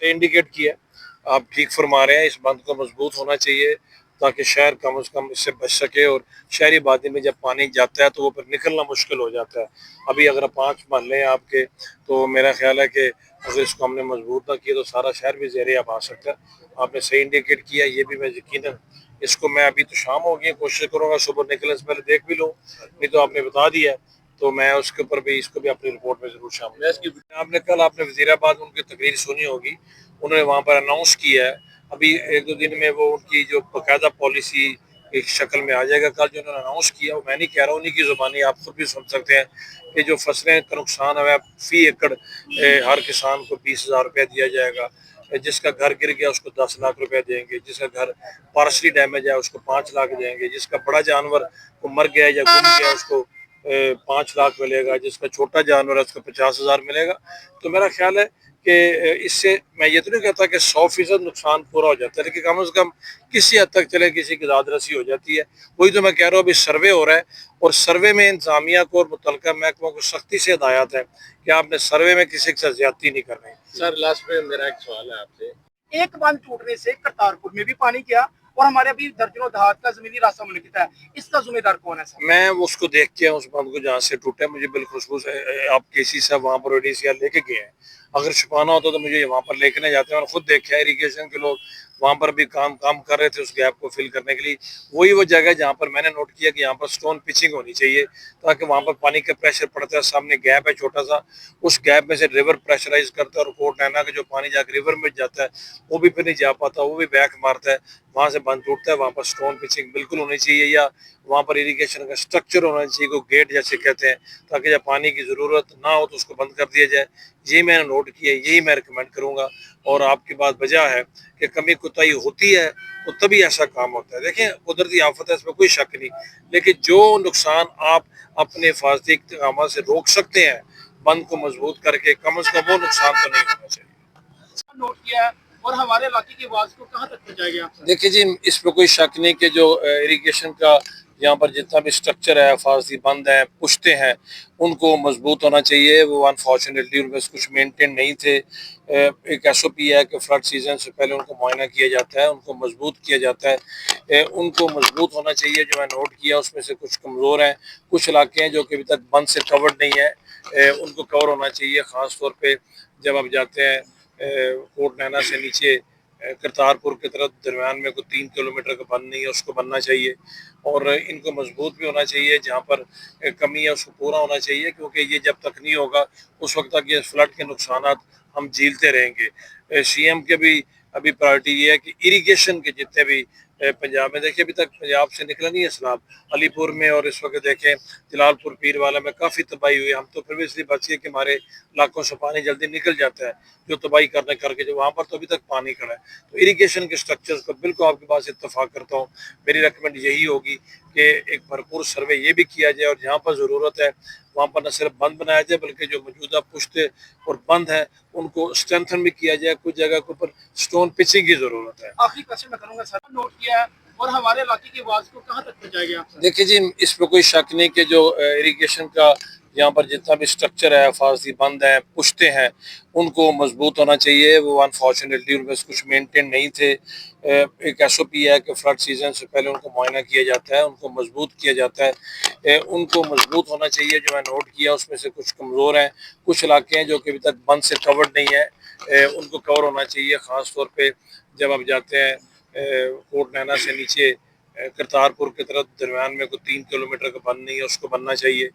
से इंडिकेट किया। आप ठीक फरमा रहे हैं, इस बंद को मजबूत होना चाहिए ताकि शहर कम से कम इससे बच सके। और शहरी आबादी में जब पानी जाता है तो वो फिर निकलना मुश्किल हो जाता है। अभी अगर 5 महल्ले हैं आपके, तो मेरा ख्याल है कि अगर इसको हमने मजबूत ना किया तो सारा शहर भी ज़ेरे आब आ सकता है। आपने सही इंडिकेट किया, ये भी मैं यकीनन इसको मैं अभी तो शाम हो गई, कोशिश करूँगा सुबह निकलने से पहले देख भी लूँ, नहीं तो आपने बता दिया है तो मैं उसके ऊपर भी इसको भी अपनी रिपोर्ट में जरूर शामिल। आपने वजीराबाद उनकी तकरीर सुनी होगी, उन्होंने वहाँ पर अनाउंस किया है। अभी 1-2 दिन में वो उनकी जो बाकायदा पॉलिसी एक शक्ल में आ जाएगा। कल जो उन्होंने अनाउंस किया, वो मैं नहीं कह रहा, उन्हीं की जुबानी आप खुद भी सुन सकते हैं कि जो फसलें का नुकसान हुआ है फी एकड़ हर किसान को 20,000 रुपया दिया जाएगा। जिसका घर गिर गया उसको 10 लाख रुपया देंगे, जिसका घर पार्शली डैमेज है उसको 5 लाख देंगे, जिसका बड़ा जानवर को मर गया या गुम गया उसको 5 लाख मिलेगा, जिसका छोटा जानवर है उसको 50,000 मिलेगा। तो मेरा ख्याल है कि इससे मैं ये तो नहीं कहता कि 100% नुकसान पूरा हो जाता है, लेकिन कम से कम किसी हद तक चले किसी की दादरसी हो जाती है। वही तो मैं कह रहा हूँ, अभी सर्वे हो रहा है और सर्वे में इंतजामिया को और मुतलका महकमों को सख्ती से हिदायत है कि आपने सर्वे में किसी के साथ ज्यादती नहीं करनी। सर लास्ट में मेरा एक सवाल है आपसे, एक बांध टूटने से करतारपुर में भी पानी गया और हमारे अभी दर्जनों दहात का जमीनी रास्ता मुनकित है, इसका जिम्मेदार कौन है सर? मैं उसको देख के उस बंद को जहाँ से टूटा है, मुझे बिलखुशबू से आप केसी साहब वहाँ पर ओडीसीआर लेके गए हैं। अगर छुपाना होता तो मुझे वहाँ पर लेके नहीं जाते। मैंने खुद देखा है, इरिगेशन के लोग वहाँ पर भी काम कर रहे थे उस गैप को फिल करने के लिए। वही वो जगह जहाँ पर मैंने नोट किया कि यहाँ पर स्टोन पिचिंग होनी चाहिए ताकि वहाँ पर पानी का प्रेशर पड़ता है। सामने गैप है छोटा सा, उस गैप में से रिवर प्रेशराइज करता है और कोट नैना का जो पानी जाकर रिवर में जाता है वो भी फिर नहीं जा पाता, वो भी बैक मारता है, वहाँ से बंद टूटता है। वहाँ पर स्टोन पिचिंग बिल्कुल होनी चाहिए, या वहाँ पर इरिगेशन का स्ट्रक्चर होना चाहिए, को गेट जैसे कहते हैं, ताकि जब पानी की ज़रूरत ना हो तो उसको बंद कर दिया जाए। यही मैंने नोट किया, यही मैं रिकमेंड करूँगा। और आपकी बात वजह है कि कमी कोताही होती है तो तभी ऐसा काम होता है। देखें, कुदरती आफत है, इसमें कोई शक नहीं, लेकिन जो नुकसान आप अपने हिफाजती इक़दाम से रोक सकते हैं बंद को मजबूत करके, कम से कम वो नुकसान तो नहीं होना चाहिए। नोट किया है और हमारे इलाके की आवाज को कहाँ तक पहुँचाएंगे आप? देखिए जी, इस पर कोई शक नहीं कि जो इरिगेशन का यहाँ पर जितना भी स्ट्रक्चर है, फारसी बंद है, पुश्ते हैं, उनको मजबूत होना चाहिए। वो अनफॉर्चुनेटली उनमें कुछ मेंटेन नहीं थे। एक एसओपी है कि फ्लड सीजन से पहले उनको मुआयना किया जाता है, उनको मजबूत किया जाता है। उनको मजबूत होना चाहिए। जो मैं नोट किया उसमें से कुछ कमज़ोर हैं, कुछ इलाके हैं जो कि अभी तक बंद से कवर्ड नहीं है, उनको कवर होना चाहिए। ख़ास तौर पर जब आप जाते हैं कोट नैना से नीचे करतारपुर की तरफ, दरमियान में कोई 3 किलोमीटर का बंद नहीं है, उसको बनना चाहिए। और इनको मजबूत भी होना चाहिए, जहाँ पर कमी है उसको पूरा होना चाहिए, क्योंकि ये जब तक नहीं होगा उस वक्त तक ये फ्लड के नुकसान हम झेलते रहेंगे। सीएम के भी अभी प्रायोरिटी ये है कि इरिगेशन के जितने भी पंजाब में, देखिए अभी तक पंजाब से निकला नहीं है सैलाब अलीपुर में, और इस वक्त देखें जलालपुर पीर वाला में काफ़ी तबाही हुई। हम तो फिर भी इसलिए बच गए कि हमारे इलाकों से पानी जल्दी निकल जाता है, जो तबाही करने करके जो वहाँ पर तो अभी तक पानी खड़ा है। तो इरिगेशन के स्ट्रक्चर्स को बिल्कुल आपके पास इत्तेफाक करता हूँ। मेरी रेकमेंड यही होगी कि एक भरपूर सर्वे ये भी किया जाए, और जहाँ पर ज़रूरत है वहाँ पर न सिर्फ बंद बनाया जाए बल्कि जो मौजूदा पुश्ते और बंद है उनको स्ट्रेंथन भी किया जाए। कुछ जगह के ऊपर स्टोन पिचिंग की ज़रूरत है। आखिरी क्वेश्चन मैं करूंगा सर, नोट किया है और हमारे इलाके की आवाज को कहाँ तक पहुँचाएंगे आप? देखिए जी, इस पर कोई शक नहीं कि जो इरिगेशन का यहाँ पर जितना भी स्ट्रक्चर है, फारसी बंद है, पुश्ते हैं, उनको मजबूत होना चाहिए। वो अनफॉर्चुनेटली उनमें कुछ मेंटेन नहीं थे। एक एसओपी है कि फ्लड सीजन से पहले उनको मुआयना किया जाता है, उनको मजबूत किया जाता है। उनको मजबूत होना चाहिए। जो मैं नोट किया उसमें से कुछ कमज़ोर हैं, कुछ इलाके हैं जो कि अभी तक बंद से कवर्ड नहीं है, उनको कवर होना चाहिए। ख़ास तौर पर जब आप जाते हैं कोट नैना से नीचे करतारपुर की तरफ, दरमियान में कोई 3 किलोमीटर का बंद नहीं है, उसको बनना चाहिए।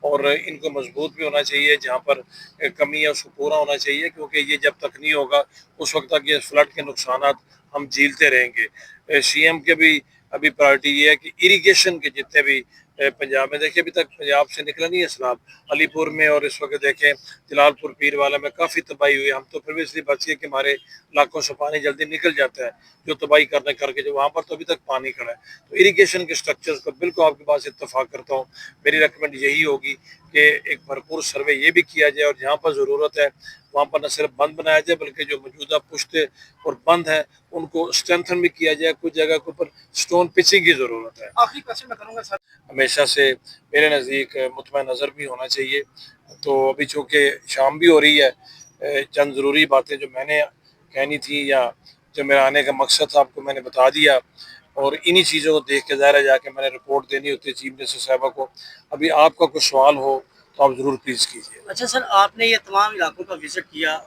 और इनको मजबूत भी होना चाहिए, जहाँ पर कमी है उसको पूरा होना चाहिए, क्योंकि ये जब तक नहीं होगा उस वक्त तक ये फ्लड के नुकसान हम झेलते रहेंगे। सीएम के भी अभी प्रायोरिटी ये है कि इरिगेशन के जितने भी पंजाब में, देखिए अभी तक पंजाब से निकला नहीं है सैलाब अलीपुर में, और इस वक्त देखें जलालपुर पीर वाला में काफ़ी तबाही हुई। हम तो फिर भी इसलिए बच गए कि हमारे इलाकों से पानी जल्दी निकल जाता है, जो तबाही करने करके जो वहाँ पर तो अभी तक पानी खड़ा है। तो इरिगेशन के स्ट्रक्चर्स को बिल्कुल आपके पास इत्तेफाक करता हूँ। मेरी रेकमेंड यही होगी कि एक भरपूर सर्वे ये भी किया जाए, और जहाँ पर ज़रूरत है वहाँ पर न सिर्फ बंद बनाया जाए बल्कि जो मौजूदा पुश्ते और बंद है उनको स्ट्रेंथन भी किया जाए। कुछ जगह के ऊपर स्टोन पिचिंग की ज़रूरत है। आखिरी क्वेश्चन मैं करूंगा सर, हमेशा से मेरे नज़दीक मुतमईन नज़र भी होना चाहिए। तो अभी चूँकि शाम भी हो रही है, चंद ज़रूरी बातें जो मैंने کہنی تھی یا جو میرا آنے کا مقصد تھا آپ کو میں نے بتا دیا، اور انہی چیزوں کو دیکھ کے ظاہر ہے جا کے میں نے رپورٹ دینی ہوتی ہے چیف منسٹر صاحبہ کو۔ ابھی آپ کا کوئی سوال ہو تو آپ ضرور پلیز کیجیے۔ اچھا سر، آپ نے یہ تمام علاقوں کا وزٹ کیا،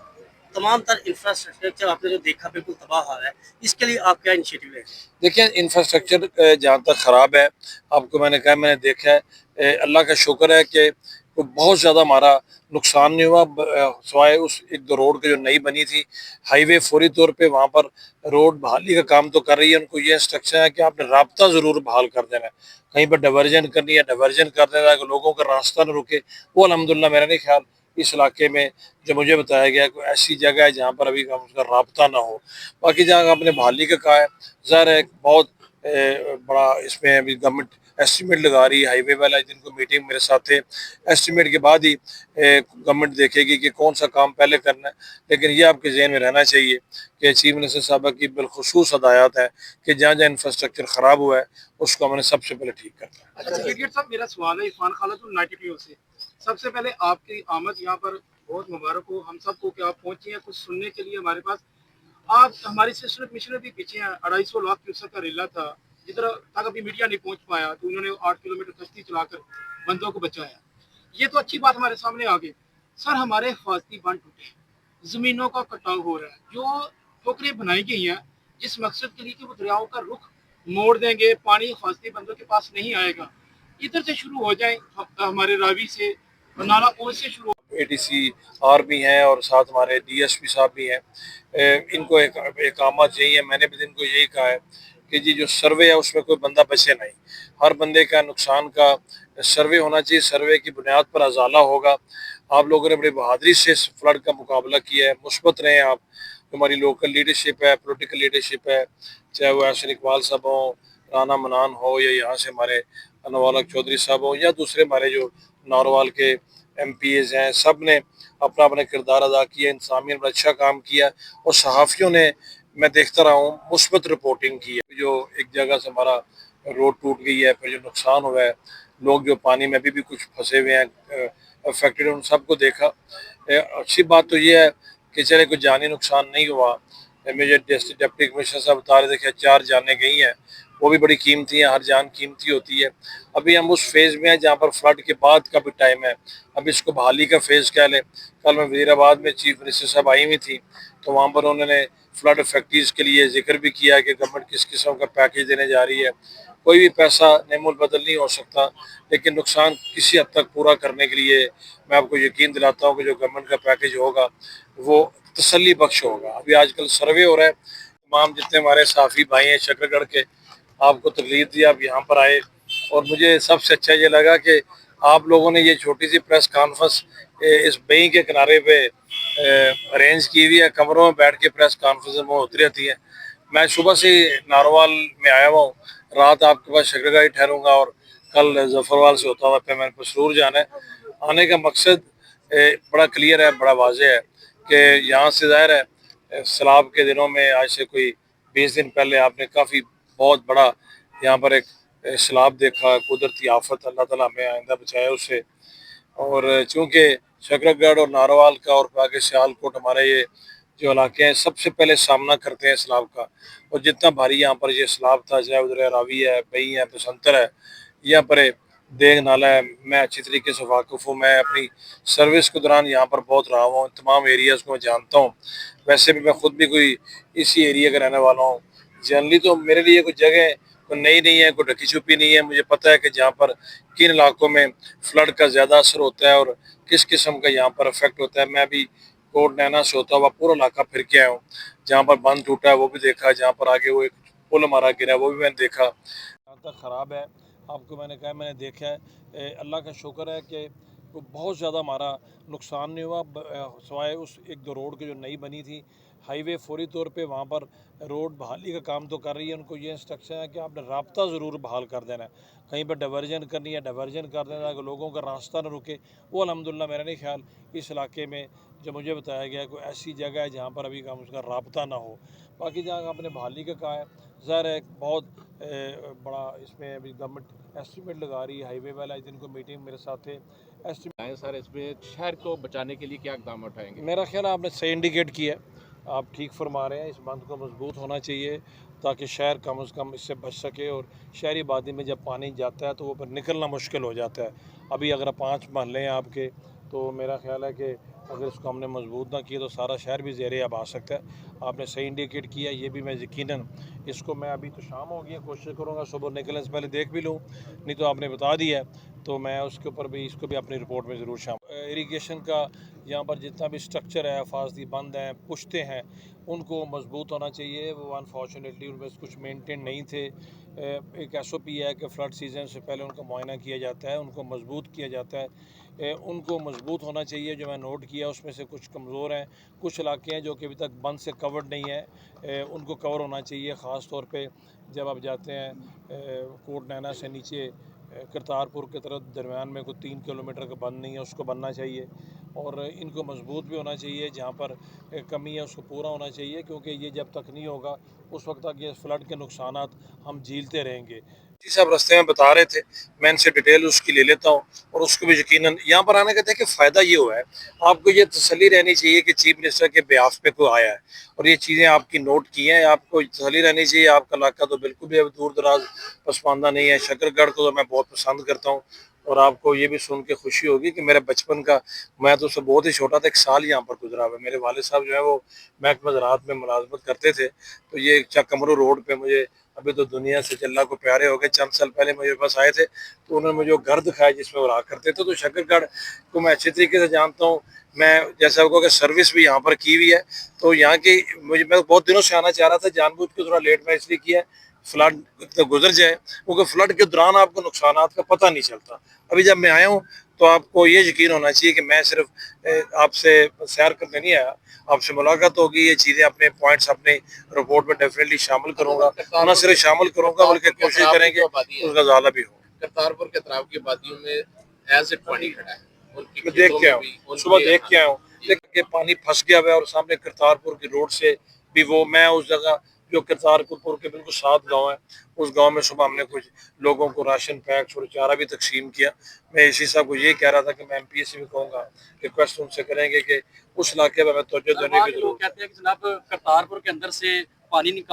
تمام تر انفراسٹرکچر آپ نے جو دیکھا بالکل تباہ حال ہے، اس کے لیے آپ کیا انیشیٹو لیں گے؟ دیکھیں انفراسٹرکچر جہاں تک خراب ہے، آپ کو میں نے کہا، میں نے دیکھا ہے، اللہ کا شکر ہے کہ کوئی بہت زیادہ ہمارا نقصان نہیں ہوا، سوائے اس ایک دو روڈ کے جو نئی بنی تھی ہائی وے، فوری طور پہ وہاں پر روڈ بحالی کا کام تو کر رہی ہے، ان کو یہ انسٹرکشن ہے کہ آپ نے رابطہ ضرور بحال کر دینا ہے، کہیں پر ڈیورژن کرنی ہے ڈیورژن کر دینا ہے کہ لوگوں کا راستہ نہ رکے۔ وہ الحمدللہ میرا نہیں خیال اس علاقے میں جو مجھے بتایا گیا کوئی ایسی جگہ ہے جہاں پر ابھی اس کا رابطہ نہ ہو۔ باقی جہاں آپ نے بحالی کا کہا ہے، ظاہر ہے بہت بڑا اس میں ابھی گورنمنٹ ایسٹیمیٹ لگا رہی ہے، ہائی وے والا جن کو میٹنگ میرے ساتھ تھے، ایسٹیمیٹ کے بعد ہی گورنمنٹ دیکھے گی کہ کون سا کام پہلے کرنا ہے، لیکن یہ آپ کے ذہن میں رہنا چاہیے کہ چیف منسٹر صاحبہ کی بالخصوص ہدایات ہے کہ جہاں جہاں انفراسٹرکچر خراب ہوا ہے اس کو ہم نے سب سے پہلے ٹھیک کرنا ہے۔ اچھا بریگیڈیئر صاحب، میرا سوال ہے عرفان خالد یونائٹڈ نیوز سے۔ سب سے پہلے آپ کی آمد یہاں پر بہت مبارک ہو ہم سب کو کہ آپ پہنچے ہیں کچھ سننے کے لیے ہمارے پاس۔ آپ ہماری سسٹر کمشنر بھی پیچھے ہیں، 250 لاکھ کیوسک کا ریلا تھا جدھر تک ابھی میڈیا نہیں پہنچ پایا، تو انہوں نے 8 کلومیٹر کشتی چلا کر بندوں کو بچایا۔ یہ تو اچھی بات ہمارے سامنے آ گئی۔ سر، ہمارے حفاظتی بند ٹوٹے، زمینوں کا کٹاؤ ہو رہا ہے، جو ٹوکریں بنائی گئی ہیں جس مقصد کے لیے کہ وہ دریاؤں کا رخ موڑ دیں گے، پانی حفاظتی بندوں کے پاس نہیں آئے گا، ادھر سے شروع ہو جائیں ہمارے راوی سے اور نالا پوچھ سے شروع اے ڈی سی آر بھی ہیں اور ساتھ ہمارے ڈی ایس پی صاحب بھی ہیں، ان کو احکامات یہی ہیں، میں نے بھی ان کو یہی کہا ہے کہ جی جو سروے ہے اس میں کوئی بندہ بچے نہیں، ہر بندے کا نقصان کا سروے ہونا چاہیے، سروے کی بنیاد پر ازالہ ہوگا۔ آپ لوگوں نے بڑی بہادری سے اس فلڈ کا مقابلہ کیا ہے، مثبت رہے آپ، ہماری لوکل لیڈرشپ ہے، پولیٹیکل لیڈرشپ ہے، چاہے وہ احسن اقبال صاحب ہوں، رانا منان ہو، یا یہاں سے ہمارے انوار الحق چودھری صاحب ہوں، یا دوسرے ہمارے جو ناروال کے ایم پی ایز ہیں، سب نے اپنا اپنا کردار ادا کیا، انتظامیہ نے بڑا اچھا کام کیا، اور صحافیوں نے میں دیکھتا رہا ہوں مثبت رپورٹنگ کی ہے۔ جو ایک جگہ سے ہمارا روڈ ٹوٹ گئی ہے، پھر جو نقصان ہوا ہے، لوگ جو پانی میں بھی کچھ پھنسے ہوئے ہیں افیکٹڈ، ان سب کو دیکھا۔ اچھی بات تو یہ ہے کہ چلے کوئی جانی نقصان نہیں ہوا۔ مجھے ڈپٹی کمشنر صاحب بتا رہے تھے کہ 4 جانیں گئی ہیں، وہ بھی بڑی قیمتی ہیں، ہر جان قیمتی ہوتی ہے۔ ابھی ہم اس فیز میں ہیں جہاں پر فلڈ کے بعد کا بھی ٹائم ہے، اب اس کو بحالی کا فیز کہہ لیں۔ کل میں وزیر آباد میں چیف منسٹر صاحب آئی ہوئی تھی، تو وہاں پر انہوں نے فلڈ فیکٹریز کے لیے ذکر بھی کیا کہ گورنمنٹ کس قسم کا پیکیج دینے جا رہی ہے۔ کوئی بھی پیسہ نعم البدل نہیں ہو سکتا، لیکن نقصان کسی حد تک پورا کرنے کے لیے میں آپ کو یقین دلاتا ہوں کہ جو گورنمنٹ کا پیکیج ہوگا وہ تسلی بخش ہوگا۔ ابھی آج کل سروے ہو رہا ہے، تمام جتنے ہمارے صحافی بھائی ہیں شکر گڑھ کے، آپ کو تکلیف دی، آپ یہاں پر آئے، اور مجھے سب سے اچھا یہ لگا کہ آپ لوگوں نے یہ چھوٹی سی پریس کانفرنس اس بئی کے کنارے پہ ارینج کی ہوئی ہے، کمروں میں بیٹھ کے پریس کانفرنس میں ہوتی رہتی ہے۔ میں صبح سے ناروال میں آیا ہوا ہوں، رات آپ کے پاس شکرگاہ ہی ٹھہروں گا، اور کل ظفروال سے ہوتا ہوا پھر میں نے پسرور جانا ہے۔ آنے کا مقصد بڑا کلیئر ہے، بڑا واضح ہے کہ یہاں سے ظاہر ہے سیلاب کے دنوں میں آج سے کوئی 20 دن پہلے آپ نے کافی بہت بڑا یہاں پر ایک سیلاب دیکھا، قدرتی آفت، اللہ تعالیٰ ہمیں آئندہ بچایا اس سے۔ اور چونکہ شکر گڑھ اور ناروال کا اور باقی سیالکوٹ ہمارے یہ جو علاقے ہیں سب سے پہلے سامنا کرتے ہیں سیلاب کا، اور جتنا بھاری یہاں پر یہ سیلاب تھا، چاہے ادھر راوی ہے، بئی ہے، بسنتر ہے، یہاں پر دیگ نالہ ہے، میں اچھی طریقے سے واقف ہوں۔ میں اپنی سروس کے دوران یہاں پر بہت رہا ہوں، تمام ایریاز کو میں جانتا ہوں۔ ویسے بھی میں خود بھی کوئی اسی ایریا کا رہنے والا ہوں۔ جنرلی تو میرے لیے کوئی جگہ کوئی نئی نہیں ہے، کوئی ڈھکی چھپی نہیں ہے، مجھے پتہ ہے کہ جہاں پر کن علاقوں میں فلڈ کا زیادہ اثر ہوتا ہے اور کس قسم کا یہاں پر افیکٹ ہوتا ہے۔ میں بھی کوٹ نینا سے ہوتا ہوا پورا علاقہ پھر کے آیا ہوں، جہاں پر بند ٹوٹا ہے وہ بھی دیکھا، جہاں پر آگے وہ ایک پل ہمارا گرا ہے وہ بھی میں نے دیکھا۔ جہاں تک خراب ہے آپ کو میں نے کہا، میں نے دیکھا ہے، اللہ کا شکر ہے کہ بہت زیادہ ہمارا نقصان نہیں ہوا، سوائے اس ایک دو روڈ کے جو نئی بنی تھی ہائی وے، فوری طور پہ وہاں پر روڈ بحالی کا کام تو کر رہی ہے، ان کو یہ انسٹرکشن ہے کہ آپ نے رابطہ ضرور بحال کر دینا ہے، کہیں پر ڈیورژن کرنی ہے ڈیورژن کر دینا ہے کہ لوگوں کا راستہ نہ رکے۔ وہ الحمدللہ میرا نہیں خیال اس علاقے میں جو مجھے بتایا گیا کوئی ایسی جگہ ہے جہاں پر ابھی اس کا رابطہ نہ ہو۔ باقی جہاں آپ نے بحالی کا کہا ہے، ظاہر ہے بہت بڑا اس میں ابھی گورنمنٹ ایسٹیمیٹ لگا رہی ہے، ہائی وے والا جن کو میٹنگ میرے ساتھ تھے سر اس میں شہر کو بچانے کے لیے کیا اقدام اٹھائیں گے؟ میرا خیال ہے آپ نے صحیح انڈیکیٹ کیا ہے आप ठीक फरमा रहे हैं, इस बंद को मजबूत होना चाहिए ताकि शहर कम से कम इससे बच सके। और शहरी आबादी में जब पानी जाता है तो वो फिर निकलना मुश्किल हो जाता है। अभी अगर 5 महल्ले हैं आपके, तो मेरा ख्याल है कि अगर इसको हमने मजबूत ना किया तो सारा शहर भी ज़ेरे अब आ सकता है। आपने सही इंडिकेट किया, ये भी मैं यकीनन इसको मैं अभी तो शाम हो गई है, कोशिश करूँगा सुबह निकलने से पहले देख भी लूँ, नहीं तो आपने बता दिया है तो मैं उसके ऊपर भी इसको भी अपनी रिपोर्ट में ज़रूर शामिल। इरिगेशन का यहाँ पर जितना भी स्ट्रक्चर है, फासदी बंद हैं, पुश्ते हैं, उनको मजबूत होना चाहिए। वो अनफॉर्चुनेटली उनमें कुछ मेंटेन नहीं थे। एक SOP है कि फ्लड सीज़न से पहले उनका मुआयना किया जाता है, उनको मजबूत किया जाता है। उनको मजबूत होना चाहिए। जो मैं नोट किया उसमें से कुछ कमज़ोर हैं, कुछ इलाके हैं जो कि अभी तक बंद से कवर्ड नहीं है, उनको कवर होना चाहिए। ख़ास तौर पे जब आप जाते हैं कोट नैना से नीचे करतारपुर की तरफ, दरमियान में कोई 3 किलोमीटर का बंद नहीं है, उसको बनना चाहिए। और इनको मजबूत भी होना चाहिए, जहाँ पर कमी है उसको पूरा होना चाहिए, क्योंकि ये जब तक नहीं होगा उस वक्त तक ये फ्लड के नुकसानात हम झेलते रहेंगे। जी साहब रास्ते में बता रहे थे, मैं इनसे डिटेल उसकी ले लेता हूँ और उसको भी यकीनन यहाँ पर आने का देखिए फ़ायदा ये हुआ है, आपको ये तसल्ली रहनी चाहिए कि चीफ मिनिस्टर के बिहाफ पे कोई आया है और ये चीज़ें आपकी नोट की हैं। आपको तसल्ली रहनी चाहिए, आपका इलाका तो बिल्कुल भी अब दूर दराज पसमानदा नहीं है। शकरगढ़ को तो मैं बहुत पसंद करता हूँ और आपको ये भी सुन के खुशी होगी कि मेरे बचपन का, मैं तो उससे बहुत ही छोटा था, 1 साल यहाँ पर गुजरा हुआ है। मेरे वालिद साहब जो है वो महकमा ज़राअत में मुलाजमत करते थे, तो ये चकमरू रोड पे मुझे, अभी तो दुनिया से अल्लाह को प्यारे हो गए, चंद साल पहले मेरे पास आए थे तो उन्होंने मुझे वो घर दिखाया जिसमें वो रहा करते थे। तो शकरगढ़ को मैं अच्छी तरीके से जानता हूँ। मैं जैसा आपको कि सर्विस भी यहाँ पर की हुई है, तो यहाँ की मैं बहुत दिनों से आना चाह रहा था, जानबूझ के थोड़ा लेट मैं इसलिए किया, फ्लड तो गुजर जाए, क्योंकि फ्लड के दौरान आपको नुकसानात का पता नहीं चलता। अभी जब मैं आया हूँ तो आपको ये यकीन होना चाहिए कि मैं सिर्फ आपसे सैर करने नहीं आया, आपसे मुलाकात होगी, ये चीज़ें अपने पॉइंट्स अपने रिपोर्ट में डेफिनेटली शामिल करूँगा, न सिर्फ शामिल करूँगा बल्कि कोशिश करेंगे उसका ज़्यादा भी हो। करतारपुर के अतराफ की वादियों में एज इट पानी खड़ा है, उनके मैं देख खेतों के में आया भी, हूँ, सुबह उनके, देख के आया हूँ, देखिए पानी फंस गया हुआ है और सामने करतारपुर की रोड से भी वो, मैं उस जगह जो करतारपुर के बिल्कुल साथ गांव है, उस गांव में सुबह हमने कुछ लोगों को राशन पैक्स और चारा भी तकसीम किया। मैं इसी साहब को ये कह रहा था कि मैं MPA से भी कहूँगा, रिक्वेस्ट उनसे करेंगे कि उस इलाके में तवज्जो देने की लोग जरूरत है। कहते हैं कि जनाब करतारपुर के अंदर से पानी निकाल